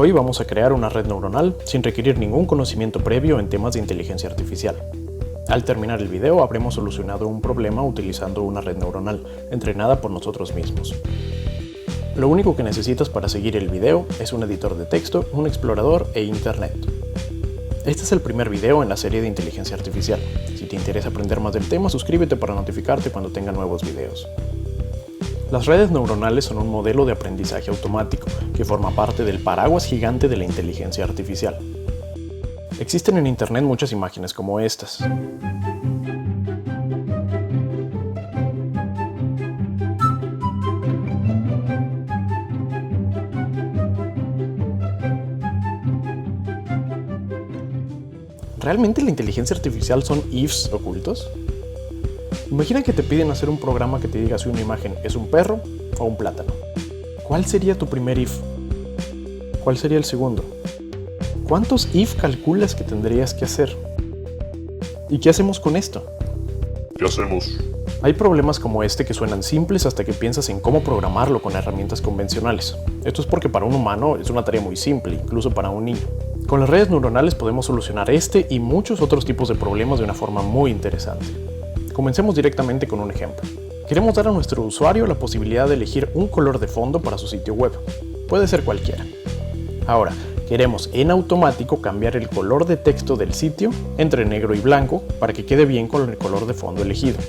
Hoy vamos a crear una red neuronal sin requerir ningún conocimiento previo en temas de inteligencia artificial. Al terminar el video habremos solucionado un problema utilizando una red neuronal entrenada por nosotros mismos. Lo único que necesitas para seguir el video es un editor de texto, un explorador e internet. Este es el primer video en la serie de inteligencia artificial. Si te interesa aprender más del tema, suscríbete para notificarte cuando tenga nuevos videos. Las redes neuronales son un modelo de aprendizaje automático que forma parte del paraguas gigante de la inteligencia artificial. Existen en internet muchas imágenes como estas. ¿Realmente la inteligencia artificial son ifs ocultos? Imagina que te piden hacer un programa que te diga si una imagen es un perro o un plátano. ¿Cuál sería tu primer if? ¿Cuál sería el segundo? ¿Cuántos if calculas que tendrías que hacer? ¿Y qué hacemos con esto? ¿Qué hacemos? Hay problemas como este que suenan simples hasta que piensas en cómo programarlo con herramientas convencionales. Esto es porque para un humano es una tarea muy simple, incluso para un niño. Con las redes neuronales podemos solucionar este y muchos otros tipos de problemas de una forma muy interesante. Comencemos directamente con un ejemplo. Queremos dar a nuestro usuario la posibilidad de elegir un color de fondo para su sitio web. Puede ser cualquiera. Ahora, queremos en automático cambiar el color de texto del sitio entre negro y blanco para que quede bien con el color de fondo elegido.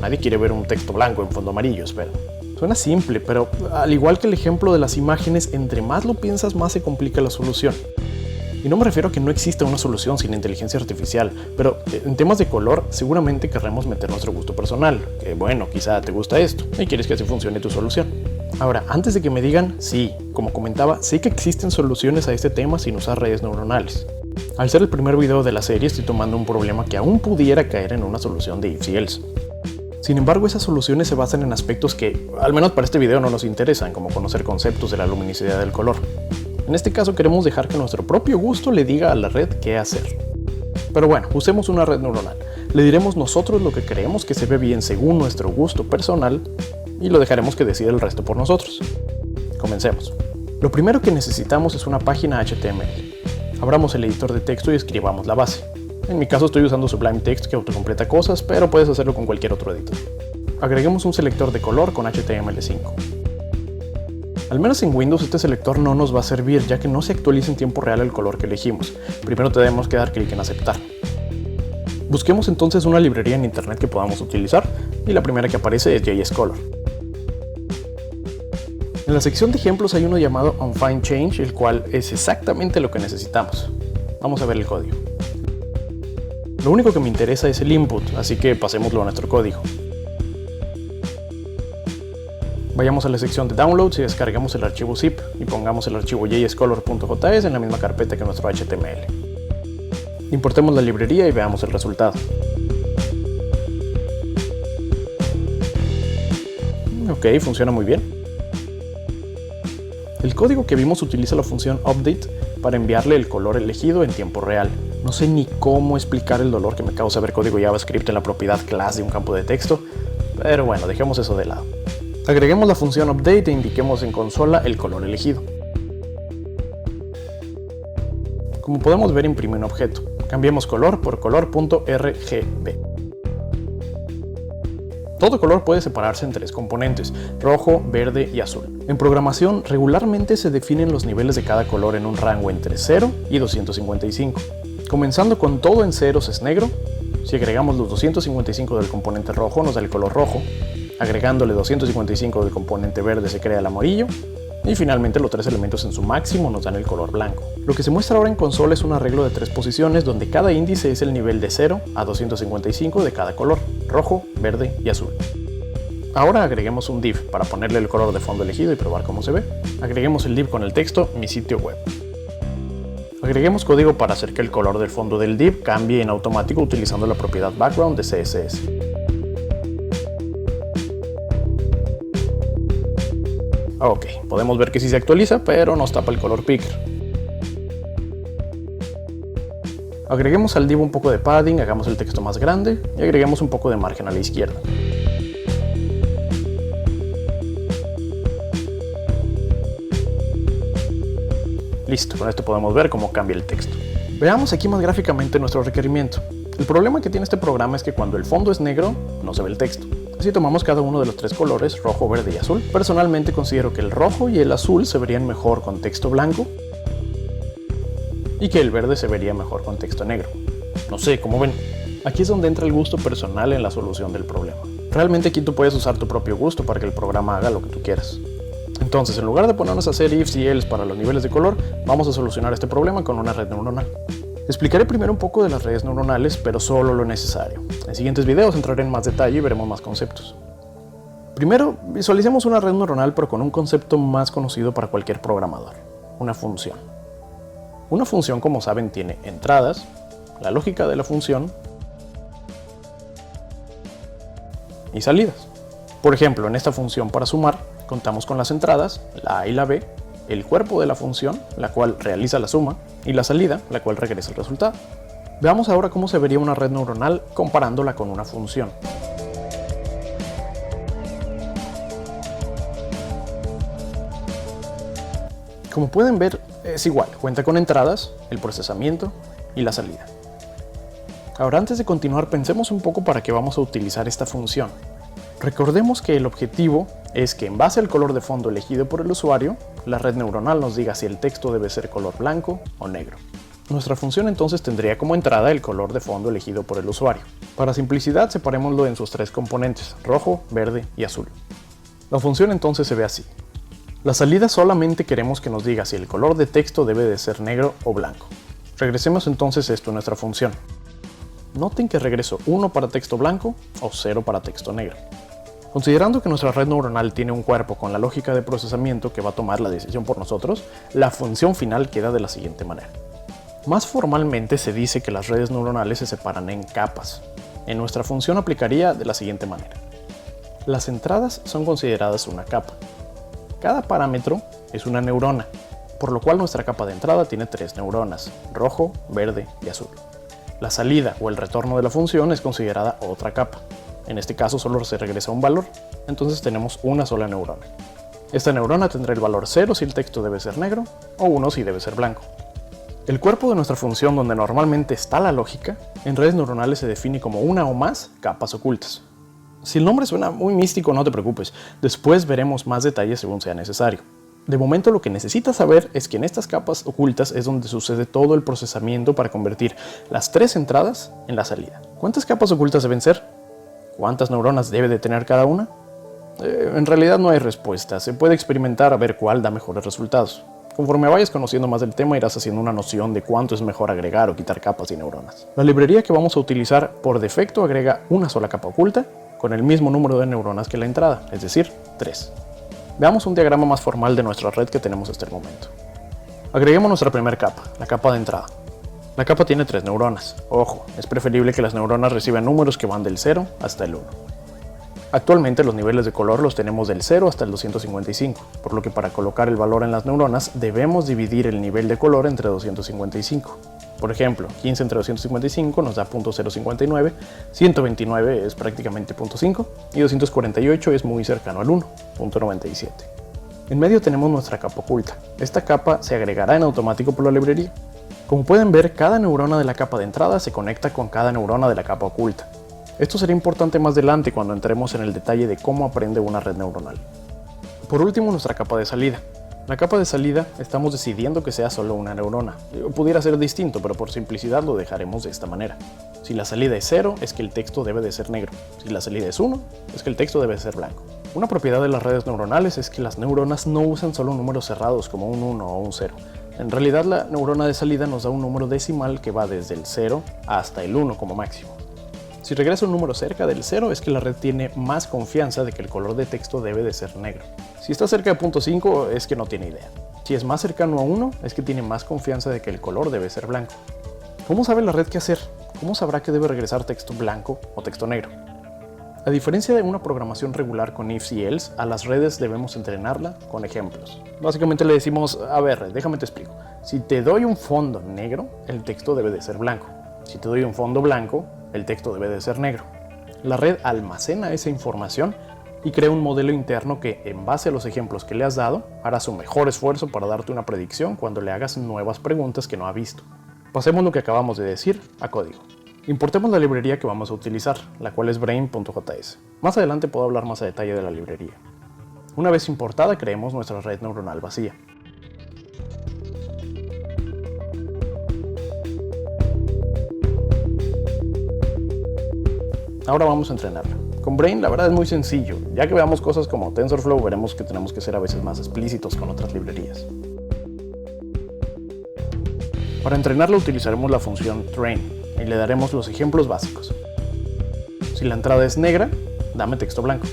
Nadie quiere ver un texto blanco en fondo amarillo, espero. Suena simple, pero al igual que el ejemplo de las imágenes, entre más lo piensas, más se complica la solución. Y no me refiero a que no exista una solución sin inteligencia artificial, pero en temas de color seguramente querremos meter nuestro gusto personal, que bueno, quizá te gusta esto y quieres que así funcione tu solución. Ahora, antes de que me digan, sí, como comentaba, sé que existen soluciones a este tema sin usar redes neuronales. Al ser el primer video de la serie estoy tomando un problema que aún pudiera caer en una solución de if y else. Sin embargo, esas soluciones se basan en aspectos que, al menos para este video, no nos interesan, como conocer conceptos de la luminosidad del color. En este caso queremos dejar que nuestro propio gusto le diga a la red qué hacer. Pero bueno, usemos una red neuronal. Le diremos nosotros lo que creemos que se ve bien según nuestro gusto personal y lo dejaremos que decida el resto por nosotros. Comencemos. Lo primero que necesitamos es una página HTML. Abramos el editor de texto y escribamos la base. En mi caso estoy usando Sublime Text que autocompleta cosas, pero puedes hacerlo con cualquier otro editor. Agreguemos un selector de color con HTML5. Al menos en Windows este selector no nos va a servir, ya que no se actualiza en tiempo real el color que elegimos. Primero tenemos que dar clic en aceptar. Busquemos entonces una librería en internet que podamos utilizar, y la primera que aparece es JS Color. En la sección de ejemplos hay uno llamado Unfind Change, el cual es exactamente lo que necesitamos. Vamos a ver el código. Lo único que me interesa es el input, así que pasémoslo a nuestro código. Vayamos a la sección de Downloads y descarguemos el archivo zip y pongamos el archivo jscolor.js en la misma carpeta que nuestro HTML. Importemos la librería y veamos el resultado. Ok, funciona muy bien. El código que vimos utiliza la función update para enviarle el color elegido en tiempo real. No sé ni cómo explicar el dolor que me causa ver código JavaScript en la propiedad class de un campo de texto, pero bueno, dejemos eso de lado. Agreguemos la función update e indiquemos en consola el color elegido. Como podemos ver, imprime un objeto. Cambiemos color por color.rgb. Todo color puede separarse en tres componentes: rojo, verde y azul. En programación, regularmente se definen los niveles de cada color en un rango entre 0 y 255. Comenzando con todo en ceros es negro. Si agregamos los 255 del componente rojo nos da el color rojo. Agregándole 255 del componente verde se crea el amarillo, y finalmente los tres elementos en su máximo nos dan el color blanco. Lo que se muestra ahora en consola es un arreglo de tres posiciones donde cada índice es el nivel de 0 a 255 de cada color: rojo, verde y azul. Ahora agreguemos un div para ponerle el color de fondo elegido y probar cómo se ve. Agreguemos el div con el texto mi sitio web. Agreguemos código para hacer que el color del fondo del div cambie en automático utilizando la propiedad background de CSS. Ok, podemos ver que sí se actualiza, pero nos tapa el color picker. Agreguemos al div un poco de padding, hagamos el texto más grande y agreguemos un poco de margen a la izquierda. Listo, con esto podemos ver cómo cambia el texto. Veamos aquí más gráficamente nuestro requerimiento. El problema que tiene este programa es que cuando el fondo es negro, no se ve el texto. Si tomamos cada uno de los tres colores, rojo, verde y azul, personalmente considero que el rojo y el azul se verían mejor con texto blanco y que el verde se vería mejor con texto negro. No sé, ¿cómo ven? Aquí es donde entra el gusto personal en la solución del problema. Realmente aquí tú puedes usar tu propio gusto para que el programa haga lo que tú quieras. Entonces, en lugar de ponernos a hacer ifs y else para los niveles de color, vamos a solucionar este problema con una red neuronal. Explicaré primero un poco de las redes neuronales, pero solo lo necesario. En siguientes videos entraré en más detalle y veremos más conceptos. Primero, visualicemos una red neuronal pero con un concepto más conocido para cualquier programador: una función. Una función, como saben, tiene entradas, la lógica de la función y salidas. Por ejemplo, en esta función para sumar, contamos con las entradas, la A y la B, el cuerpo de la función, la cual realiza la suma, y la salida, la cual regresa el resultado. Veamos ahora cómo se vería una red neuronal comparándola con una función. Como pueden ver, es igual, cuenta con entradas, el procesamiento y la salida. Ahora, antes de continuar, pensemos un poco para qué vamos a utilizar esta función. Recordemos que el objetivo es que en base al color de fondo elegido por el usuario, la red neuronal nos diga si el texto debe ser color blanco o negro. Nuestra función entonces tendría como entrada el color de fondo elegido por el usuario. Para simplicidad, separémoslo en sus tres componentes: rojo, verde y azul. La función entonces se ve así. La salida solamente queremos que nos diga si el color de texto debe de ser negro o blanco. Regresemos entonces esto a nuestra función. Noten que regreso 1 para texto blanco o 0 para texto negro. Considerando que nuestra red neuronal tiene un cuerpo con la lógica de procesamiento que va a tomar la decisión por nosotros, la función final queda de la siguiente manera. Más formalmente se dice que las redes neuronales se separan en capas. En nuestra función aplicaría de la siguiente manera. Las entradas son consideradas una capa. Cada parámetro es una neurona, por lo cual nuestra capa de entrada tiene 3 neuronas: rojo, verde y azul. La salida o el retorno de la función es considerada otra capa. En este caso solo se regresa un valor, entonces tenemos una sola neurona. Esta neurona tendrá el valor 0 si el texto debe ser negro o 1 si debe ser blanco. El cuerpo de nuestra función, donde normalmente está la lógica, en redes neuronales se define como una o más capas ocultas. Si el nombre suena muy místico, no te preocupes, después veremos más detalles según sea necesario. De momento lo que necesitas saber es que en estas capas ocultas es donde sucede todo el procesamiento para convertir las 3 entradas en la salida. ¿Cuántas capas ocultas deben ser? ¿Cuántas neuronas debe de tener cada una? En realidad no hay respuesta, se puede experimentar a ver cuál da mejores resultados. Conforme vayas conociendo más del tema, irás haciendo una noción de cuánto es mejor agregar o quitar capas y neuronas. La librería que vamos a utilizar por defecto agrega una sola capa oculta con el mismo número de neuronas que la entrada, es decir, 3. Veamos un diagrama más formal de nuestra red que tenemos hasta el momento. Agreguemos nuestra primera capa, la capa de entrada. La capa tiene 3 neuronas. Ojo, es preferible que las neuronas reciban números que van del 0 hasta el 1. Actualmente los niveles de color los tenemos del 0 hasta el 255, por lo que para colocar el valor en las neuronas debemos dividir el nivel de color entre 255. Por ejemplo, 15 entre 255 nos da .059, 129 es prácticamente .5 y 248 es muy cercano al 1, .97. En medio tenemos nuestra capa oculta. Esta capa se agregará en automático por la librería. Como pueden ver, cada neurona de la capa de entrada se conecta con cada neurona de la capa oculta. Esto será importante más adelante cuando entremos en el detalle de cómo aprende una red neuronal. Por último, nuestra capa de salida. La capa de salida estamos decidiendo que sea solo una neurona. Pudiera ser distinto, pero por simplicidad lo dejaremos de esta manera. Si la salida es 0, es que el texto debe de ser negro. Si la salida es 1, es que el texto debe ser blanco. Una propiedad de las redes neuronales es que las neuronas no usan solo números cerrados como un 1 o un 0. En realidad, la neurona de salida nos da un número decimal que va desde el 0 hasta el 1 como máximo. Si regresa un número cerca del 0 es que la red tiene más confianza de que el color de texto debe de ser negro. Si está cerca de .5 es que no tiene idea. Si es más cercano a 1 es que tiene más confianza de que el color debe ser blanco. ¿Cómo sabe la red qué hacer? ¿Cómo sabrá que debe regresar texto blanco o texto negro? A diferencia de una programación regular con ifs y else, a las redes debemos entrenarla con ejemplos. Básicamente le decimos, a ver, déjame te explico. Si te doy un fondo negro, el texto debe de ser blanco. Si te doy un fondo blanco, el texto debe de ser negro. La red almacena esa información y crea un modelo interno que, en base a los ejemplos que le has dado, hará su mejor esfuerzo para darte una predicción cuando le hagas nuevas preguntas que no ha visto. Pasemos lo que acabamos de decir a código. Importemos la librería que vamos a utilizar, la cual es brain.js. Más adelante puedo hablar más a detalle de la librería. Una vez importada, creemos nuestra red neuronal vacía. Ahora vamos a entrenarla. Con Brain la verdad es muy sencillo. Ya que veamos cosas como TensorFlow, veremos que tenemos que ser a veces más explícitos con otras librerías. Para entrenarla utilizaremos la función train y le daremos los ejemplos básicos. Si la entrada es negra, dame texto blanco.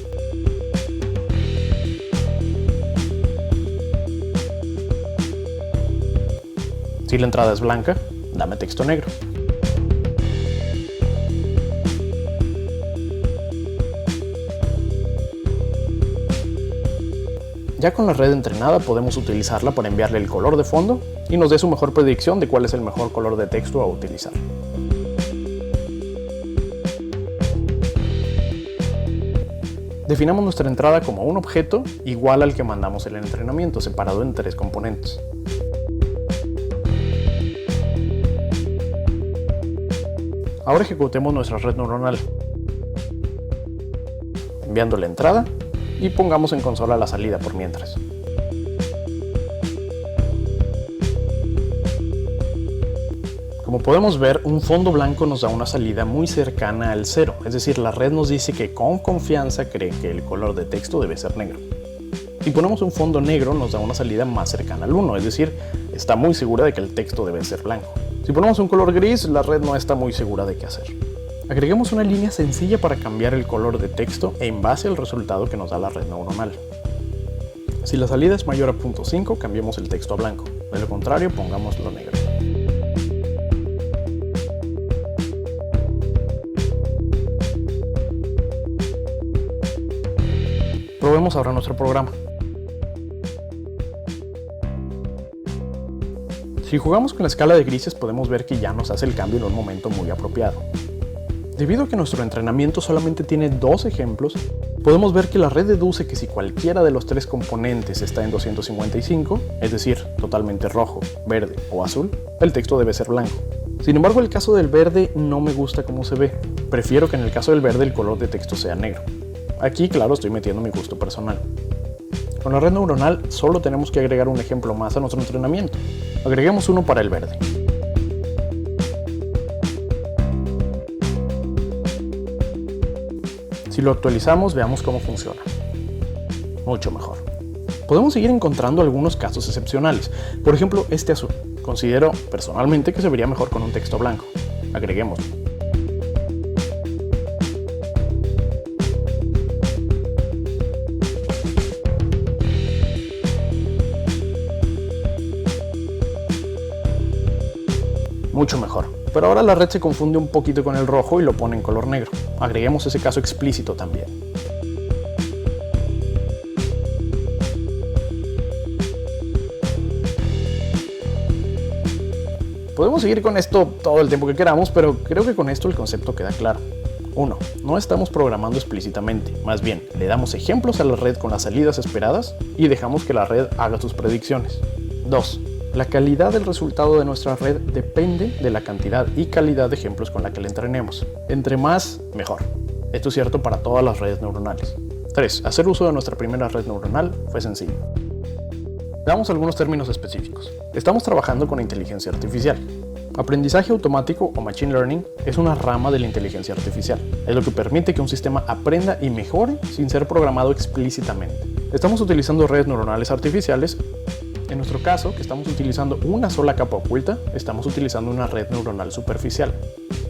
Si la entrada es blanca, dame texto negro. Ya con la red entrenada podemos utilizarla para enviarle el color de fondo y nos dé su mejor predicción de cuál es el mejor color de texto a utilizar. Definamos nuestra entrada como un objeto igual al que mandamos el entrenamiento, separado en 3 componentes. Ahora ejecutemos nuestra red neuronal, enviando la entrada y pongamos en consola la salida por mientras. Como podemos ver, un fondo blanco nos da una salida muy cercana al 0, es decir, la red nos dice que con confianza cree que el color de texto debe ser negro. Si ponemos un fondo negro nos da una salida más cercana al 1, es decir, está muy segura de que el texto debe ser blanco. Si ponemos un color gris, la red no está muy segura de qué hacer. Agreguemos una línea sencilla para cambiar el color de texto en base al resultado que nos da la red neuronal. Si la salida es mayor a 0.5, cambiemos el texto a blanco. De lo contrario, pongámoslo negro. Probemos ahora nuestro programa. Si jugamos con la escala de grises, podemos ver que ya nos hace el cambio en un momento muy apropiado. Debido a que nuestro entrenamiento solamente tiene 2 ejemplos, podemos ver que la red deduce que si cualquiera de los 3 componentes está en 255, es decir, totalmente rojo, verde o azul, el texto debe ser blanco. Sin embargo, el caso del verde no me gusta cómo se ve. Prefiero que en el caso del verde el color de texto sea negro. Aquí, claro, estoy metiendo mi gusto personal. Con la red neuronal solo tenemos que agregar un ejemplo más a nuestro entrenamiento. Agreguemos uno para el verde. Si lo actualizamos, veamos cómo funciona. Mucho mejor. Podemos seguir encontrando algunos casos excepcionales. Por ejemplo, este azul. Considero personalmente que se vería mejor con un texto blanco. Agreguémoslo. Mucho mejor. Pero ahora la red se confunde un poquito con el rojo y lo pone en color negro. Agreguemos ese caso explícito también. Podemos seguir con esto todo el tiempo que queramos, pero creo que con esto el concepto queda claro. 1. No estamos programando explícitamente, más bien le damos ejemplos a la red con las salidas esperadas y dejamos que la red haga sus predicciones. 2. La calidad del resultado de nuestra red depende de la cantidad y calidad de ejemplos con la que la entrenemos. Entre más, mejor. Esto es cierto para todas las redes neuronales. 3. Hacer uso de nuestra primera red neuronal fue sencillo. Veamos algunos términos específicos. Estamos trabajando con inteligencia artificial. Aprendizaje automático o machine learning es una rama de la inteligencia artificial. Es lo que permite que un sistema aprenda y mejore sin ser programado explícitamente. Estamos utilizando redes neuronales artificiales. En nuestro caso, que estamos utilizando una sola capa oculta, estamos utilizando una red neuronal superficial.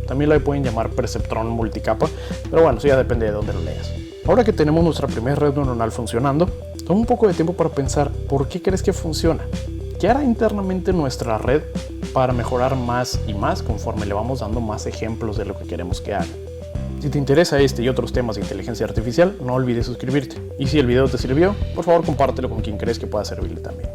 También la pueden llamar perceptrón multicapa, pero bueno, eso ya depende de dónde lo leas. Ahora que tenemos nuestra primera red neuronal funcionando, toma un poco de tiempo para pensar ¿por qué crees que funciona? ¿Qué hará internamente nuestra red para mejorar más y más conforme le vamos dando más ejemplos de lo que queremos que haga? Si te interesa este y otros temas de inteligencia artificial, no olvides suscribirte. Y si el video te sirvió, por favor compártelo con quien crees que pueda servirle también.